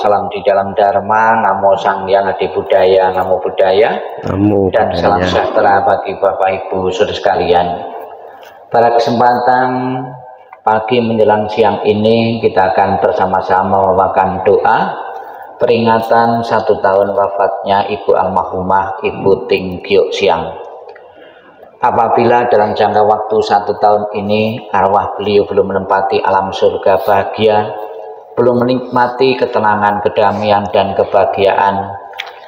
salam di dalam Dharma, namo Sang Hyang Adi Budaya, namo Budaya, dan salam sejahtera bagi Bapak Ibu saudara sekalian. Pada kesempatan pagi menjelang siang ini kita akan bersama-sama membawakan doa peringatan 1 tahun wafatnya Ibu almarhumah Ibu Ting Gyok Siang. Apabila dalam jangka waktu 1 tahun ini arwah beliau belum menempati alam surga bahagia, belum menikmati ketenangan, kedamaian, dan kebahagiaan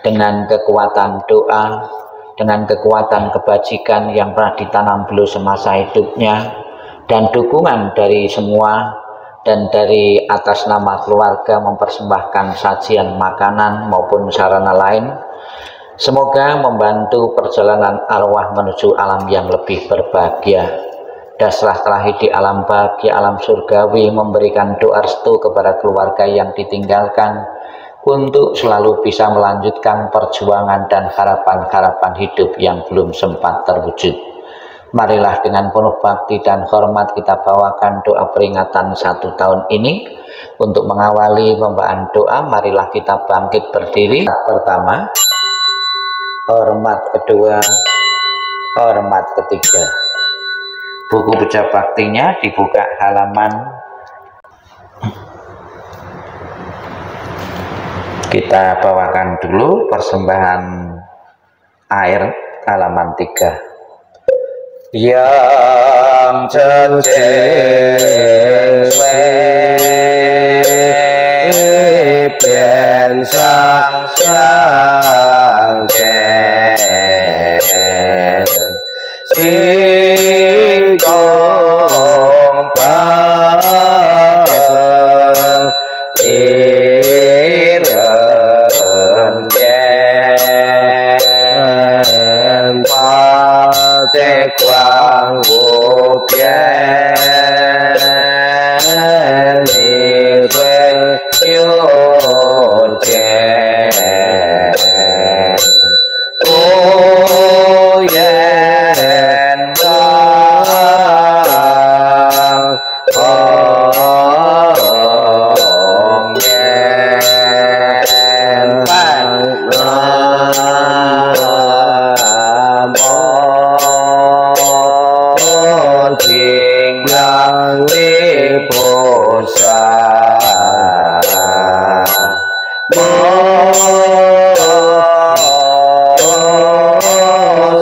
dengan kekuatan doa, dengan kekuatan kebajikan yang pernah ditanam beliau semasa hidupnya, dan dukungan dari semua dan dari atas nama keluarga mempersembahkan sajian makanan maupun sarana lain, semoga membantu perjalanan arwah menuju alam yang lebih berbahagia. Dan setelah terakhir di alam bahagia, alam surgawi, memberikan doa restu kepada keluarga yang ditinggalkan untuk selalu bisa melanjutkan perjuangan dan harapan-harapan hidup yang belum sempat terwujud. Marilah dengan penuh bakti dan hormat kita bawakan doa peringatan 1 tahun ini. Untuk mengawali pembacaan doa, marilah kita bangkit berdiri. Pertama, hormat kedua, hormat ketiga. Buku puja baktinya dibuka halaman. Kita bawakan dulu persembahan air halaman 3. Yang cece biên sang sang xin công ba thế quang vô thiên ni quên yêu thiên ô yên hồng yên phật Thiên Lang Lý Bồ Sát Bồ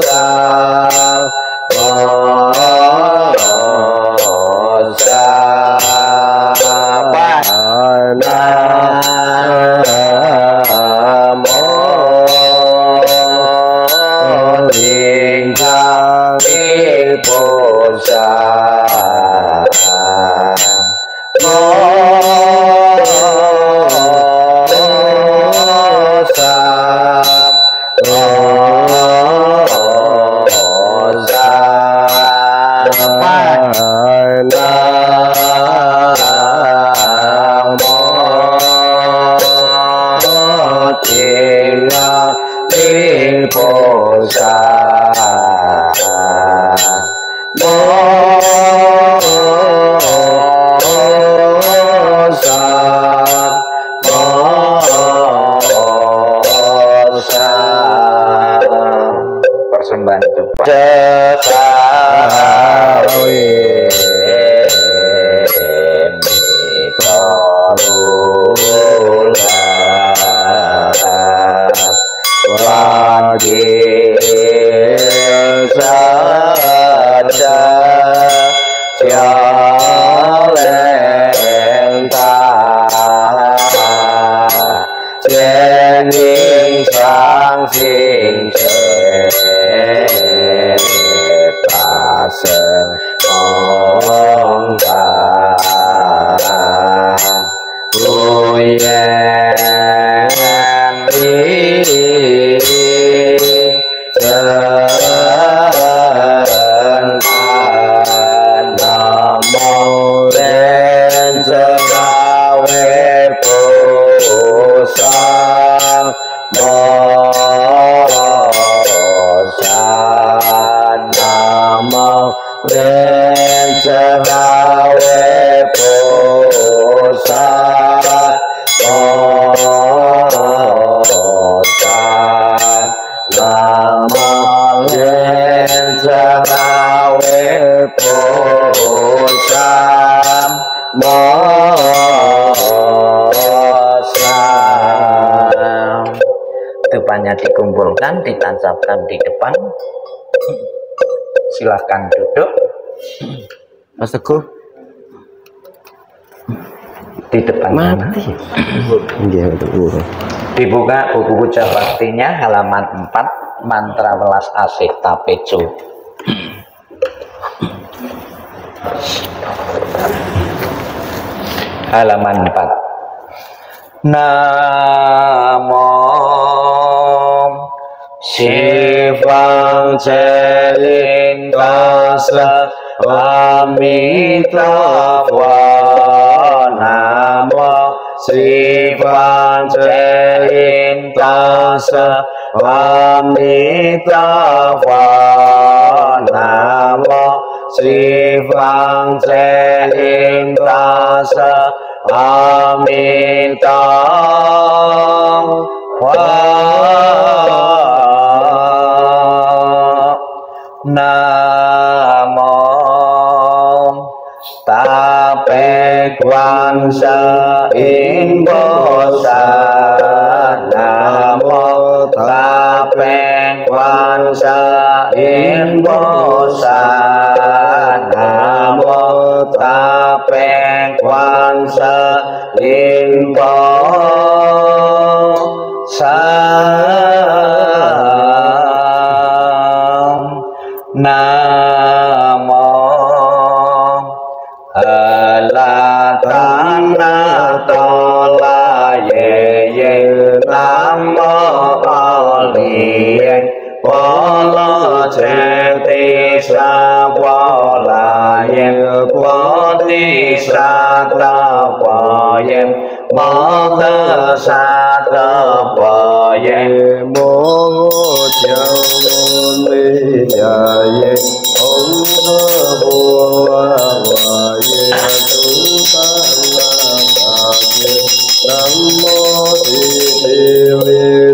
Sát Bồ Sát Ba Nam Mô Thiên Lang Lý Bồ Sát Bồ Sát Bồ Sát Nam Mô Thiên Lang Lý Bồ Sát Bồ Sát Bồ Sát. Persembahan itu Wajib saja Jalenta Jening sang sing Pase Ongka Uyen Namo Den Gawe Pusat Mosan Namo Den Gawe Pusat Namo Lenjanawe Pusam Mosam. Depannya dikumpulkan, ditancapkan di depan. Silahkan duduk. Mas Teguh Di depan mati. Dibuka buku puja baktinya halaman 4, mantra welas asih tapejo. Halaman 4. Namo Sivang Celintasa Amitabha. Namo Sivang Celintasa Amitabha. Namo Sivang Celintasa Amitabha. Namo Tapekwansa Imbosa. Namo Tapekwansa Imbosa. Namo Tapekwansa Imbosa. Namo Halatana Tola Ye. Namo Aliyeng Polo Ceti Sawalayeng Poti Satapayeng Mata Satapayeng Moho Chang Ni Jaye Om Bua Vaye Tutana Kaye Namo Siti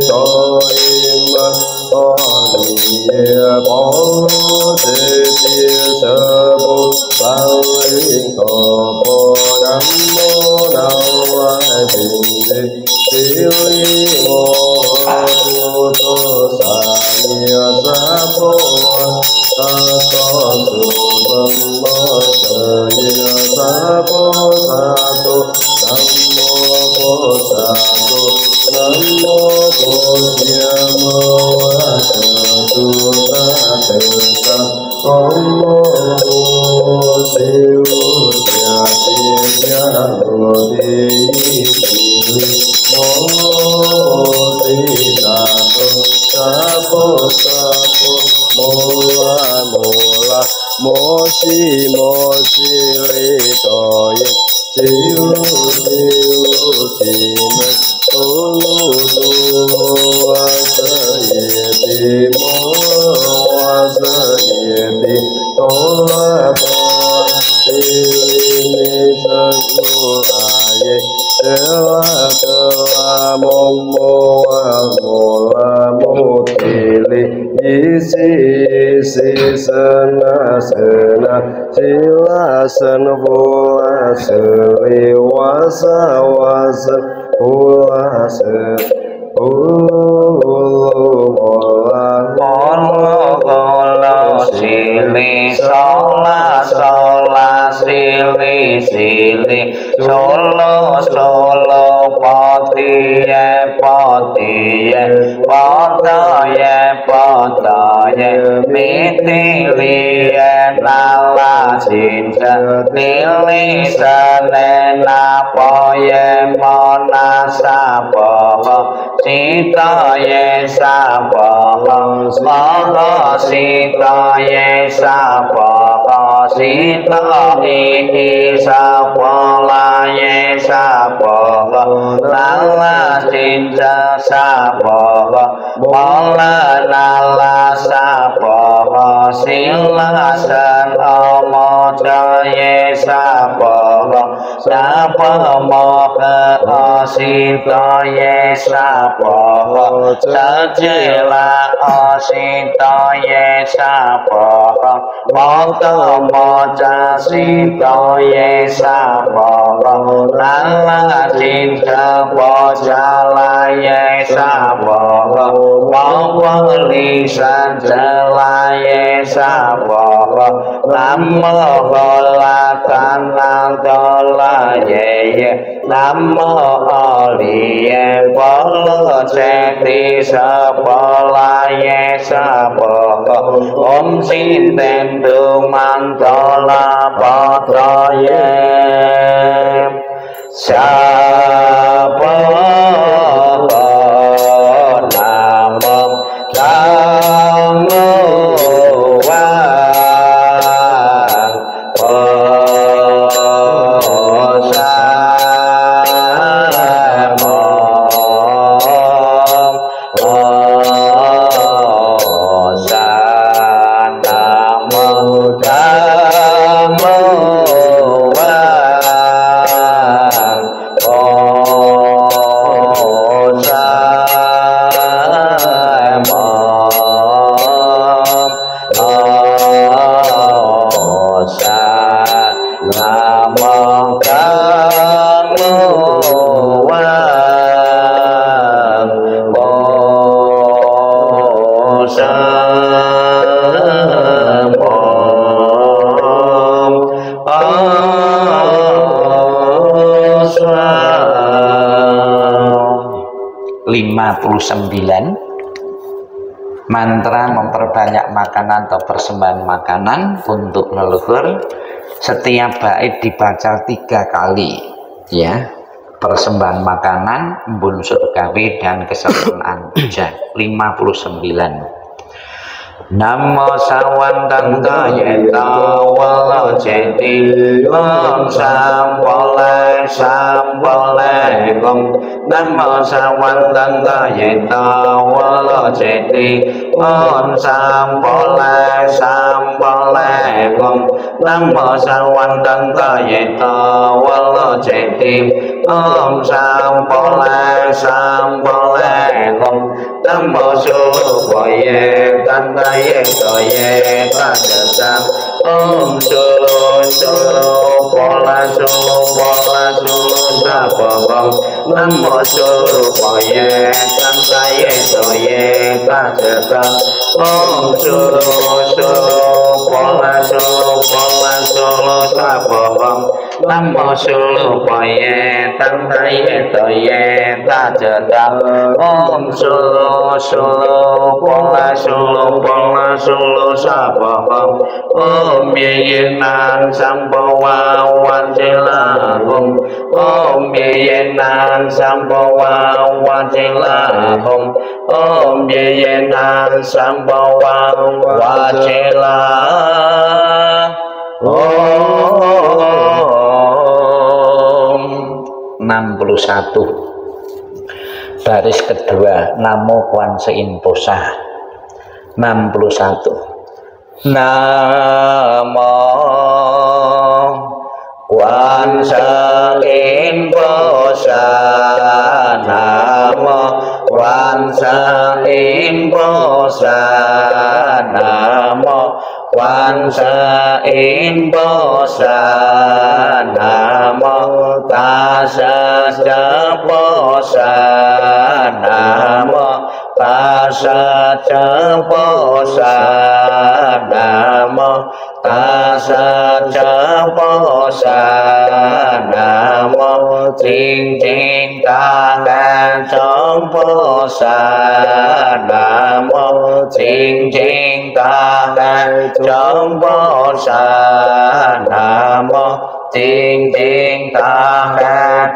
Toima Oliye Polo Siti Sabo Bangling Topo Namo Nawa Bindi Sili Moha Puto Sanya Sabo Sato Subang Masaya Sabo Sato Namo Posatu Namo Posyama Wasatu Tatesa Namo Sivu Jati Jati Moho Sidato Sapo Sapo Mola Mola Mosi Mosi Litoye Siu Siu Kime Tulu Tulu Asayeti Moho Asayeti Tola Sili Sayu Aye Tewa Tewa Momo Mola Mutili Isi Isi Sena Sena Sila Sena Vula Seli Wasa Wasa Vula Seli Mola Mola Sili Sola Sola Sili Sili Solo Solo Potiye Potiye Potaye Potaye Mitiliye Nala Sinja Nili Sanena Poye Mona Sapoho Sitaye Sapoho Moho Sitaye Sapoho Sita Iki Sapolaye Sapoho Nala Sinja Sapoho Mola Nala Sapoho Sila San Omo Jaye Sapoho moga asita yesa poho sajela asita yesa poho moga moja sita yesa poho lala cinta bojala yesa poho moga lisan jela yesa poho namo hola tanang dola ye namo oliye bolo ceti sepola ye sabo om sinten dumantola potra ye sabo namo namo mantra memperbanyak makanan atau persembahan makanan untuk leluhur. Setiap bait dibaca 3 kali ya, persembahan makanan, embun surgawi dan kesempurnaan puja. 59. Namo sawandang yeta wala ceti om sampole sampole gom namo sawandang yeta wala ceti om sampole sampole gom namo sawandang yeta wala ceti om sampole sampole gom namo suboye tanda ye toye padasam om sulu sulu pola sulu sababam namo sulu poye tanda ye toye padasam om sulu sulu pola sulu sababam namo sulu poye tanda ye toye padasam om sulu sulu pola sulu sababam om yeyenan sambawa wanjilahum om yeyenan sambawa wanjilahum om yeyenan sambawa wanjilahum. 61 baris kedua namo Kwan Sein Posah. 61 namo Kwan Sein Posah namo Kwan Sein Posah namo Kwan Sein Posah namo tassa posah namo tassa posah namo tassa posah namo ching ching tangan posah namo ching ching tangan posah namo ching ching tangan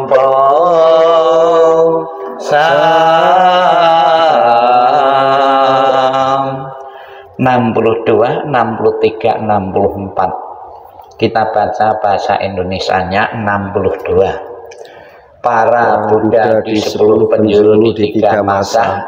posah. 62, 63, 64 kita baca bahasa Indonesianya. 62 para Buddha di 10 penjuru di 3 masa,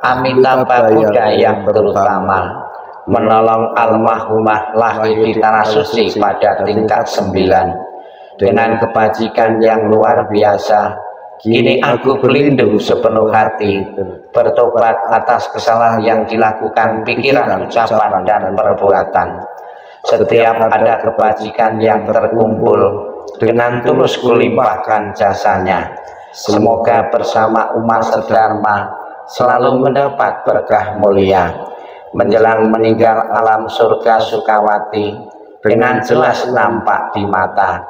Amitabha Buddha yang terutama menolong almarhumah lahir di tanah suci pada tingkat 9. dengan kebajikan yang luar biasa. Kini aku berlindung sepenuh hati, bertobat atas kesalahan yang dilakukan pikiran, ucapan, dan perbuatan. Setiap ada kebajikan yang terkumpul, dengan tulus kulimpahkan jasanya. Semoga bersama umat sedharma selalu mendapat berkah mulia. Menjelang meninggal alam surga Sukawati dengan jelas nampak di mata.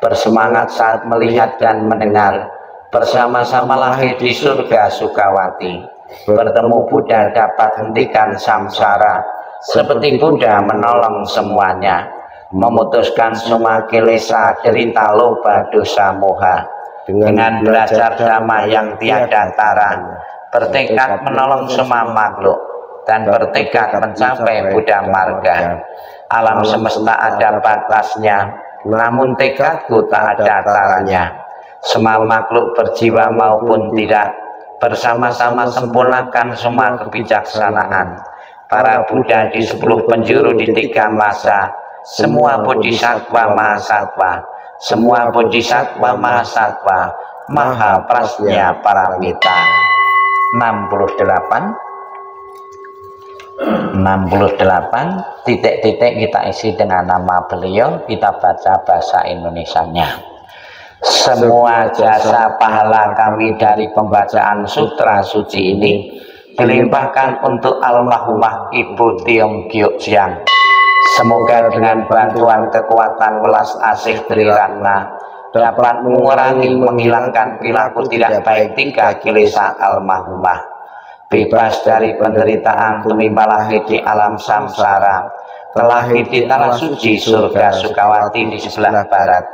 Bersemangat saat melihat dan mendengar, bersama-sama lahir di surga Sukawati. Bertemu Buddha dapat hentikan samsara, seperti Buddha menolong semuanya, memutuskan semua kilesa, derita, loba, dosa, moha. Dengan belajar dhamma yang tiada tara, bertekad menolong semua makhluk, dan bertekad mencapai Buddha marga. Alam semesta ada batasnya, namun tekadku tak ada taranya. Semua makhluk berjiwa maupun tidak, bersama-sama sempurnakan semua kebijaksanaan. Para Buddha di 10 penjuru di 3 masa, semua bodhisattva mahasatwa, semua bodhisattva mahasatwa, maha prasnya paramita. 68 titik-titik kita isi dengan nama beliau, kita baca bahasa Indonesianya. Semua jasa pahala kami dari pembacaan sutra suci ini dilimpahkan untuk almarhumah Ibu Tiong Gyok Siang. Semoga dengan bantuan kekuatan welas asih Triratna dapat mengurangi, menghilangkan perilaku tidak baik 3 kilesa almarhumah, bebas dari penderitaan tumimba lahir di alam samsara, terlahir di tanah suci surga Sukawati di sebelah barat,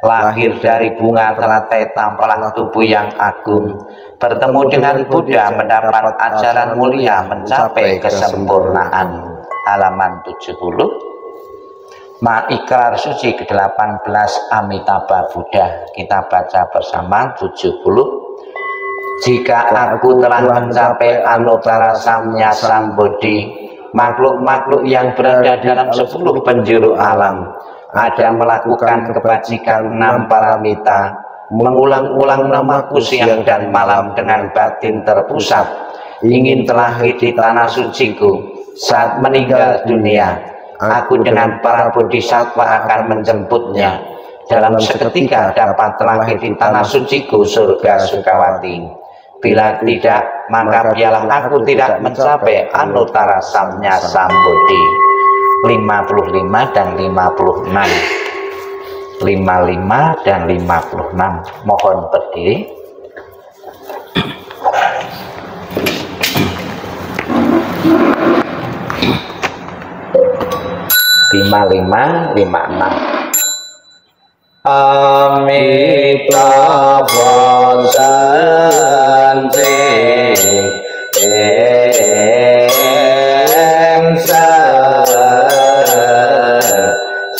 lahir dari bunga teratai tampalan tubuh yang agung, bertemu dengan Buddha, mendapat ajaran mulia, mencapai kesempurnaan. Halaman 70. Ikrar suci ke-18 Amitabha Buddha, kita baca bersama. 70. Jika aku telah mencapai anuttara samnya sambodhi, makhluk-makhluk yang berada dalam 10 penjuru alam ada melakukan kebajikan 6 paramita, mengulang-ulang namaku siang dan malam dengan batin terpusat, ingin terlahir di tanah suciku. Saat meninggal dunia, aku dengan para bodhisattva akan menjemputnya. Dalam seketika dapat terlahir di tanah suciku surga Sukawati. Bila tidak, maka biarlah aku tidak mencapai anuttara samnya sambodhi. 55 dan 56. 55 dan 56. Mohon berdiri. 55, 56. Amitabha Santi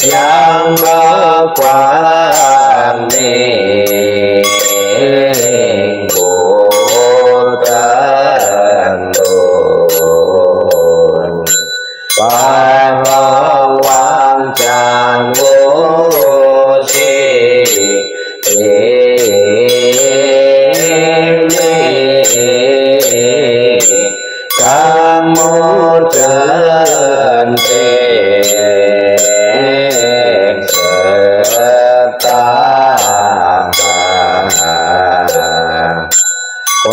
yang berkuani Buddha Nun Pahlawan Janggusi kamu cantik setara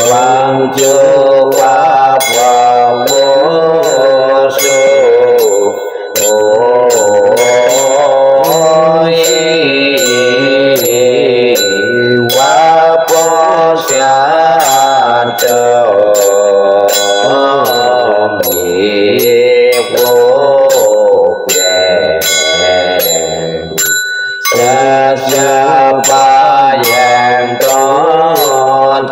lanjut wawamusuh siapa yang cocok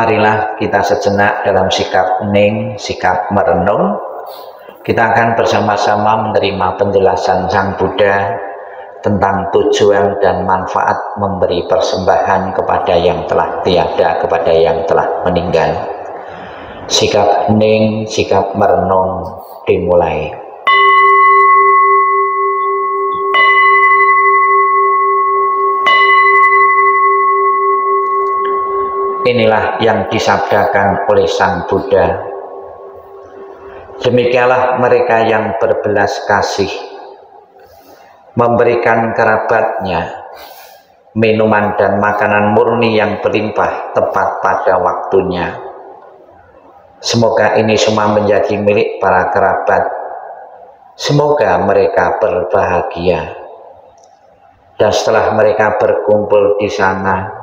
Marilah kita sejenak dalam sikap hening, sikap merenung. Kita akan bersama-sama menerima penjelasan Sang Buddha tentang tujuan dan manfaat memberi persembahan kepada yang telah tiada, kepada yang telah meninggal. Sikap hening, sikap merenung dimulai. Inilah yang disabdakan oleh Sang Buddha. Demikianlah mereka yang berbelas kasih, memberikan kerabatnya minuman dan makanan murni yang berlimpah tepat pada waktunya. Semoga ini semua menjadi milik para kerabat. Semoga mereka berbahagia. Dan setelah mereka berkumpul di sana,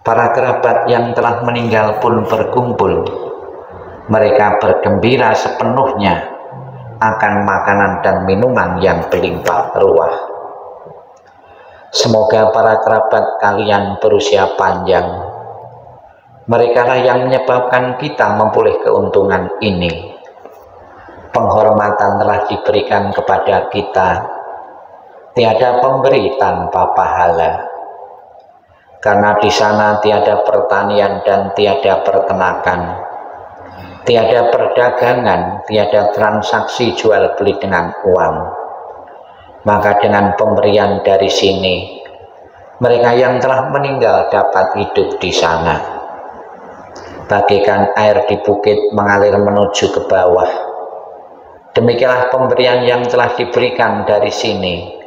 para kerabat yang telah meninggal pun berkumpul. Mereka bergembira sepenuhnya akan makanan dan minuman yang berlimpah ruah. Semoga para kerabat kalian berusia panjang. Mereka lah yang menyebabkan kita memperoleh keuntungan ini. Penghormatan telah diberikan kepada kita. Tiada pemberi tanpa pahala. Karena di sana tiada pertanian dan tiada peternakan, tiada perdagangan, tiada transaksi jual beli dengan uang. Maka dengan pemberian dari sini, mereka yang telah meninggal dapat hidup di sana. Bagaikan air di bukit mengalir menuju ke bawah, demikianlah pemberian yang telah diberikan dari sini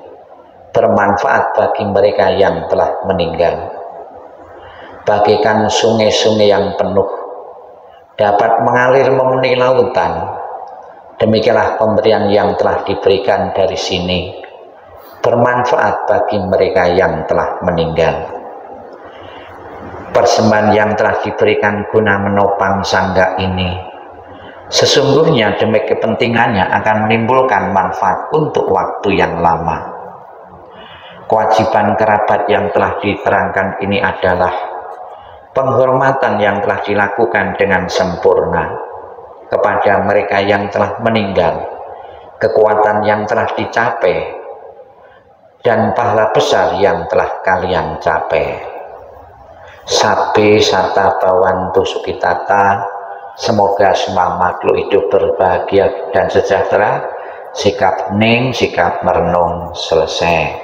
bermanfaat bagi mereka yang telah meninggal. Bagaikan sungai-sungai yang penuh dapat mengalir memenuhi lautan, demikianlah pemberian yang telah diberikan dari sini bermanfaat bagi mereka yang telah meninggal. Persembahan yang telah diberikan guna menopang sangga ini sesungguhnya demi kepentingannya akan menimbulkan manfaat untuk waktu yang lama. Kewajiban kerabat yang telah diterangkan ini adalah penghormatan yang telah dilakukan dengan sempurna kepada mereka yang telah meninggal, kekuatan yang telah dicapai, dan pahala besar yang telah kalian capai. Sabbe sarta bawantu sukitata, semoga semua makhluk hidup berbahagia dan sejahtera. Sikap hening, sikap merenung selesai.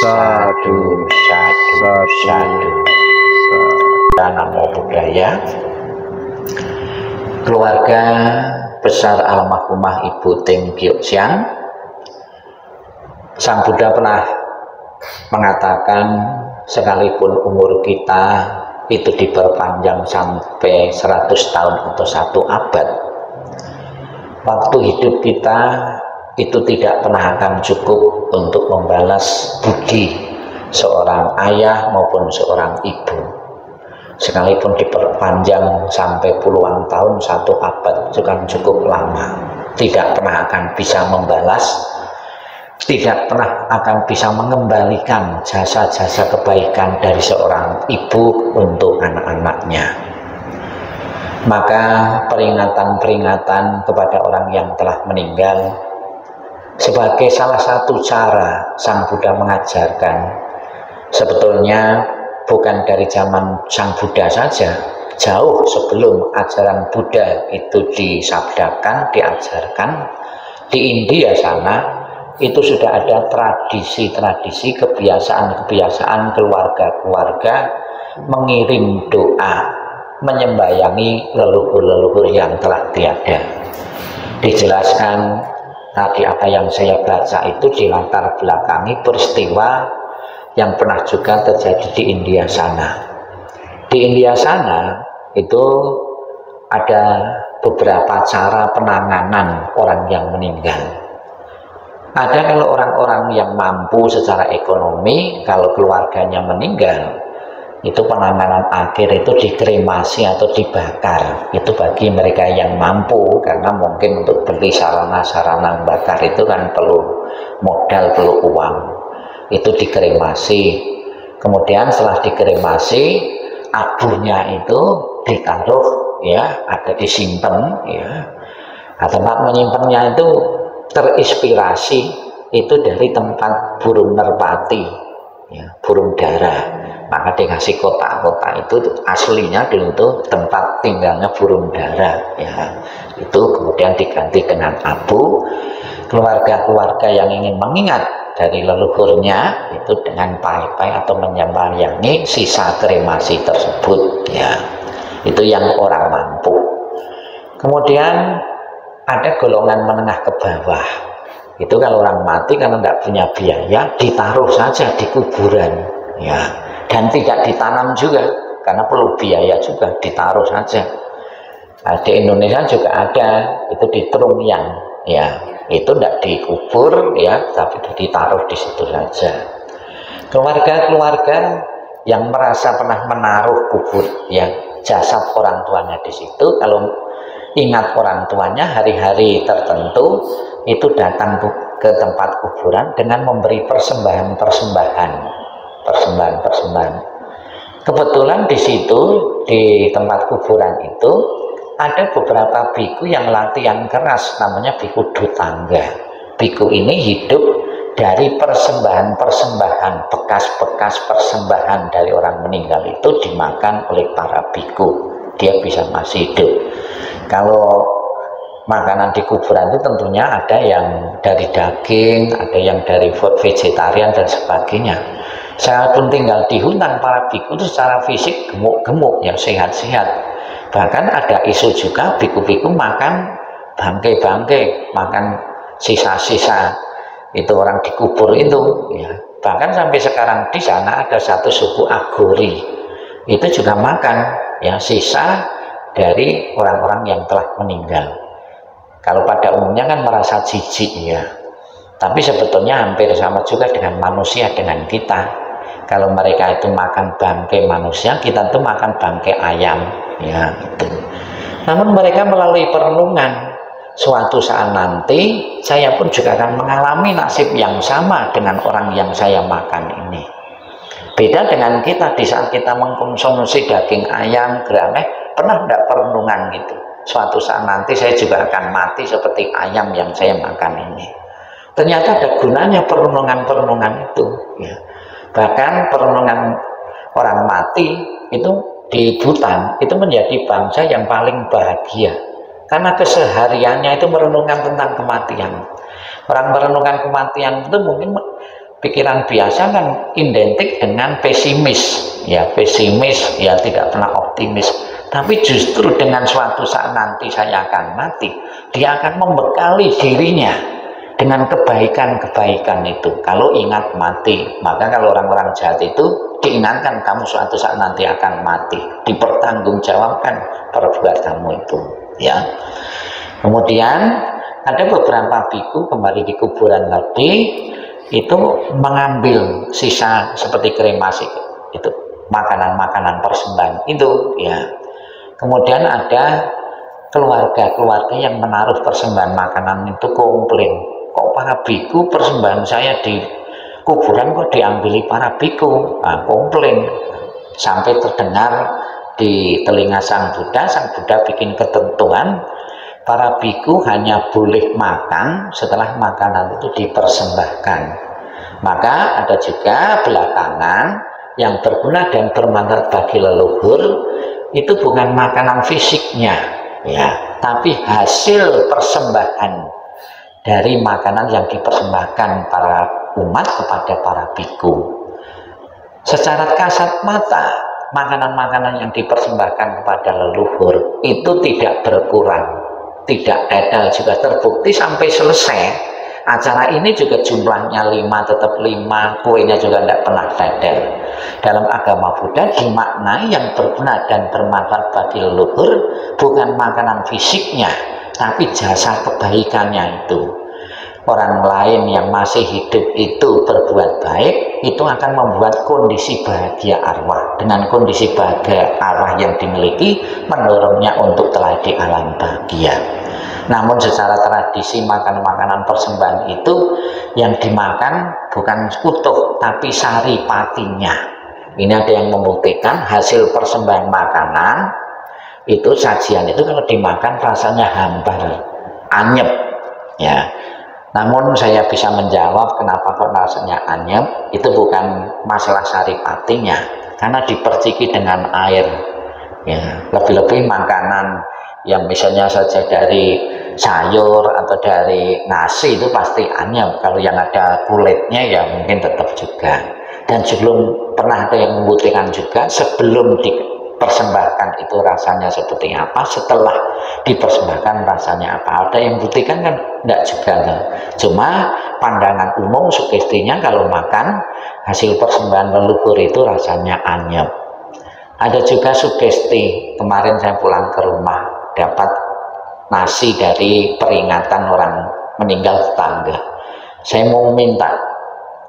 Sadu, sadu, sadu. Namo Buddhaya. Keluarga besar almarhumah Ibu Ting Gyok Siang, Sang Buddha pernah mengatakan sekalipun umur kita itu diperpanjang sampai 100 tahun atau 1 abad, waktu hidup kita itu tidak pernah akan cukup untuk membalas budi seorang ayah maupun seorang ibu. Sekalipun diperpanjang sampai puluhan tahun, 1 abad itu kan cukup lama, tidak pernah akan bisa membalas, tidak pernah akan bisa mengembalikan jasa-jasa kebaikan dari seorang ibu untuk anak-anaknya. Maka peringatan-peringatan kepada orang yang telah meninggal sebagai salah satu cara Sang Buddha mengajarkan, sebetulnya bukan dari zaman Sang Buddha saja, jauh sebelum ajaran Buddha itu disabdakan, diajarkan, di India sana itu sudah ada tradisi-tradisi, kebiasaan-kebiasaan keluarga-keluarga mengirim doa, menyembayangi leluhur-leluhur yang telah tiada. Dijelaskan tadi apa yang saya baca itu dilatar belakangi peristiwa yang pernah juga terjadi di India sana. Di India sana itu ada beberapa cara penanganan orang yang meninggal. Ada kalau orang-orang yang mampu secara ekonomi, kalau keluarganya meninggal, itu penanganan akhir itu dikremasi atau dibakar. Itu bagi mereka yang mampu, karena mungkin untuk beli sarana-sarana bakar itu kan perlu modal, perlu uang. Itu dikremasi. Kemudian setelah dikremasi, abunya itu ditaruh ya, ada disimpan ya. Nah, tempat menyimpannya itu terinspirasi itu dari tempat burung merpati ya, burung dara. Maka dikasih kotak-kotak itu aslinya dulu itu tempat tinggalnya burung dara ya. Itu kemudian diganti dengan abu. Keluarga-keluarga yang ingin mengingat dari leluhurnya itu dengan pai-pai atau menyembayangi sisa kremasi tersebut ya. Itu yang orang mampu. Kemudian ada golongan menengah ke bawah. Itu kalau orang mati karena tidak punya biaya, ditaruh saja di kuburan ya, dan tidak ditanam juga karena perlu biaya juga, ditaruh saja. Nah, di Indonesia juga ada itu di Trumyan ya, itu tidak dikubur ya, tapi ditaruh di situ saja. Keluarga-keluarga yang merasa pernah menaruh kubur ya jasad orang tuanya di situ, kalau ingat orang tuanya hari-hari tertentu itu datang ke tempat kuburan dengan memberi persembahan. Kebetulan di situ di tempat kuburan itu ada beberapa biku yang latihan keras, namanya biku Dutangga. Biku ini hidup dari persembahan, bekas-bekas persembahan dari orang meninggal itu dimakan oleh para biku. Dia bisa masih hidup. Kalau makanan di kuburan itu tentunya ada yang dari daging, ada yang dari food vegetarian dan sebagainya. Saya pun tinggal di hutan, para biku itu secara fisik gemuk-gemuk ya, sehat-sehat. Bahkan ada isu juga biku-biku makan bangkai-bangkai, makan sisa-sisa itu orang dikubur itu ya. Bahkan sampai sekarang di sana ada satu suku Agori, itu juga makan ya sisa dari orang-orang yang telah meninggal. Kalau pada umumnya kan merasa jijik ya, tapi sebetulnya hampir sama juga dengan manusia, dengan kita. Kalau mereka itu makan bangkai manusia, kita itu makan bangkai ayam ya gitu. Namun mereka melalui perenungan, suatu saat nanti saya pun juga akan mengalami nasib yang sama dengan orang yang saya makan ini. Beda dengan kita, di saat kita mengkonsumsi daging ayam, gerame, pernah tidak perenungan gitu, suatu saat nanti saya juga akan mati seperti ayam yang saya makan ini. Ternyata ada gunanya perenungan-perenungan itu ya. Bahkan perenungan orang mati itu di Butan itu menjadi bangsa yang paling bahagia, karena kesehariannya itu merenungkan tentang kematian. Orang merenungkan kematian itu mungkin pikiran biasa kan identik dengan pesimis ya, tidak pernah optimis. Tapi justru dengan suatu saat nanti saya akan mati, dia akan membekali dirinya dengan kebaikan-kebaikan itu. Kalau ingat mati, maka kalau orang-orang jahat itu diingatkan, kamu suatu saat nanti akan mati, dipertanggungjawabkan perbuatanmu itu ya. Kemudian ada beberapa biku kembali di kuburan tadi, itu mengambil sisa seperti kremasi itu, makanan-makanan persembahan itu ya. Kemudian ada keluarga-keluarga yang menaruh persembahan makanan itu komplain, kok para biku persembahan saya di kuburan kok diambili para biku. Nah, komplain sampai terdengar di telinga Sang Buddha bikin ketentuan, para biku hanya boleh makan setelah makanan itu dipersembahkan. Maka ada juga belakangan yang berguna dan bermanfaat bagi leluhur, itu bukan makanan fisiknya ya, tapi hasil persembahan dari makanan yang dipersembahkan para umat kepada para biku. Secara kasat mata, makanan-makanan yang dipersembahkan kepada leluhur itu tidak berkurang, tidak ada, juga terbukti sampai selesai acara ini juga jumlahnya 5 tetap 5, kuenya juga tidak pernah dadar. Dalam agama Buddha dimaknai yang berguna dan bermanfaat bagi leluhur bukan makanan fisiknya, tapi jasa kebaikannya itu. Orang lain yang masih hidup itu berbuat baik, itu akan membuat kondisi bahagia arwah. Dengan kondisi bahagia arwah yang dimiliki, mendorongnya untuk telah di alam bahagia. Namun secara tradisi makan makanan persembahan itu yang dimakan bukan utuh, tapi sari patinya Ini ada yang membuktikan hasil persembahan makanan itu, sajian itu kalau dimakan rasanya hambar, anyep ya. Namun saya bisa menjawab kenapa kok rasanya anyep, itu bukan masalah saripatinya, karena diperciki dengan air ya. Lebih-lebih makanan yang misalnya saja dari sayur atau dari nasi itu pasti anyep, kalau yang ada kulitnya ya mungkin tetap juga. Dan sebelum pernah ada yang membuktikan juga sebelum dipersembahkan itu rasanya seperti apa, setelah dipersembahkan rasanya apa. Ada yang buktikan kan enggak juga kan? Cuma pandangan umum sugestinya kalau makan hasil persembahan leluhur itu rasanya anyep. Ada juga sugesti, kemarin saya pulang ke rumah dapat nasi dari peringatan orang meninggal tetangga. Saya mau minta,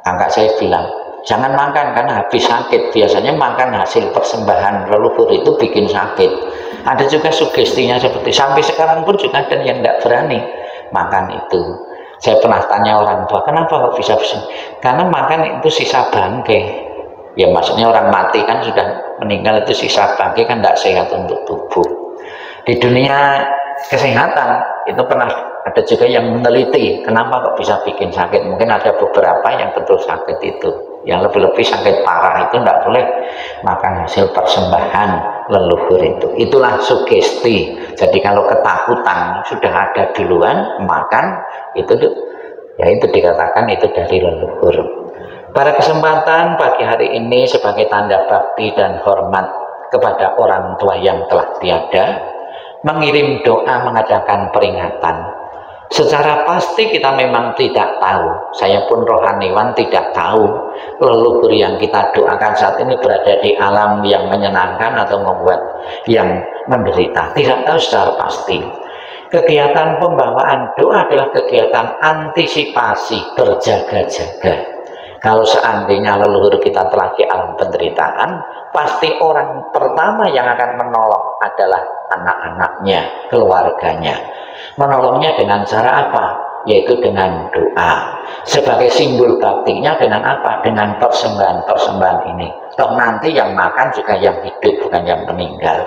kakak saya bilang jangan makan karena habis sakit. Biasanya makan hasil persembahan leluhur itu bikin sakit. Ada juga sugestinya seperti, sampai sekarang pun juga ada yang tidak berani makan itu. Saya pernah tanya orang tua, kenapa kok bisa? Karena makan itu sisa bangkai. Ya maksudnya orang mati kan sudah meninggal, itu sisa bangkai kan tidak sehat untuk tubuh. Di dunia kesehatan itu pernah ada juga yang meneliti kenapa kok bisa bikin sakit. Mungkin ada beberapa yang betul sakit itu, yang lebih-lebih sakit parah itu tidak boleh makan hasil persembahan leluhur itu. Itulah sugesti. Jadi kalau ketakutan sudah ada duluan makan itu, ya itu dikatakan itu dari leluhur. Pada kesempatan pagi hari ini sebagai tanda bakti dan hormat kepada orang tua yang telah tiada, mengirim doa mengadakan peringatan. Secara pasti kita memang tidak tahu, saya pun rohaniwan tidak tahu leluhur yang kita doakan saat ini berada di alam yang menyenangkan atau membuat yang menderita. Tidak tahu secara pasti. Kegiatan pembawaan doa adalah kegiatan antisipasi, berjaga-jaga. Kalau seandainya leluhur kita telah di alam penderitaan, pasti orang pertama yang akan menolong adalah anak-anaknya, keluarganya. Menolongnya dengan cara apa? Yaitu dengan doa. Sebagai simbol baktinya dengan apa? Dengan persembahan-persembahan ini. Toh nanti yang makan juga yang hidup, bukan yang meninggal.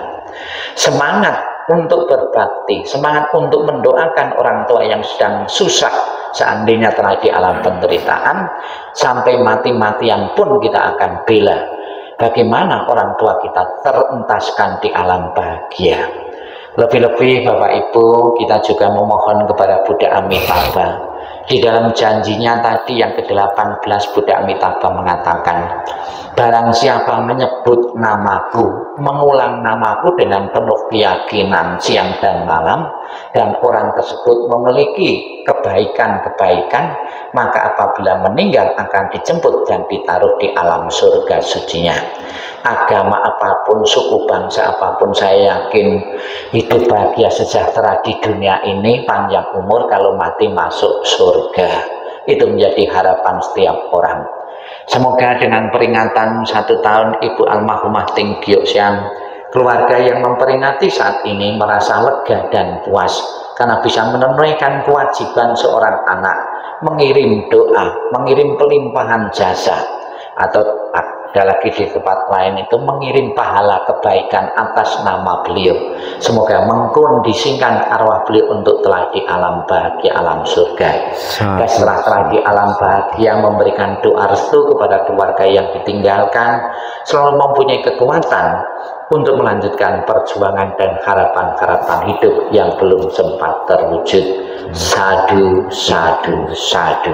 Semangat untuk berbakti, semangat untuk mendoakan orang tua yang sedang susah, seandainya telah di alam penderitaan, sampai mati-matian pun kita akan bela bagaimana orang tua kita terentaskan di alam bahagia. Lebih-lebih Bapak Ibu, kita juga memohon kepada Buddha Amitabha. Di dalam janjinya tadi yang ke-18, Buddha Amitabha mengatakan, barang siapa menyebut namaku, mengulang namaku dengan penuh keyakinan siang dan malam, dan orang tersebut memiliki kebaikan-kebaikan, maka apabila meninggal akan dijemput dan ditaruh di alam surga sucinya. Agama apapun, suku bangsa apapun, saya yakin hidup bahagia sejahtera di dunia ini, panjang umur, kalau mati masuk surga. Itu menjadi harapan setiap orang. Semoga dengan peringatan 1 tahun Ibu almarhumah Ting Gyok Siam, keluarga yang memperingati saat ini merasa lega dan puas karena bisa menunaikan kewajiban seorang anak, mengirim doa, mengirim pelimpahan jasa, atau ada lagi di tempat lain itu mengirim pahala kebaikan atas nama beliau. Semoga mengkondisikan arwah beliau untuk telah di alam bahagia, alam surga. Setelah telah di alam bahagia, memberikan doa restu kepada keluarga yang ditinggalkan, selalu mempunyai kekuatan untuk melanjutkan perjuangan dan harapan-harapan hidup yang belum sempat terwujud. Sadu, sadu, sadu.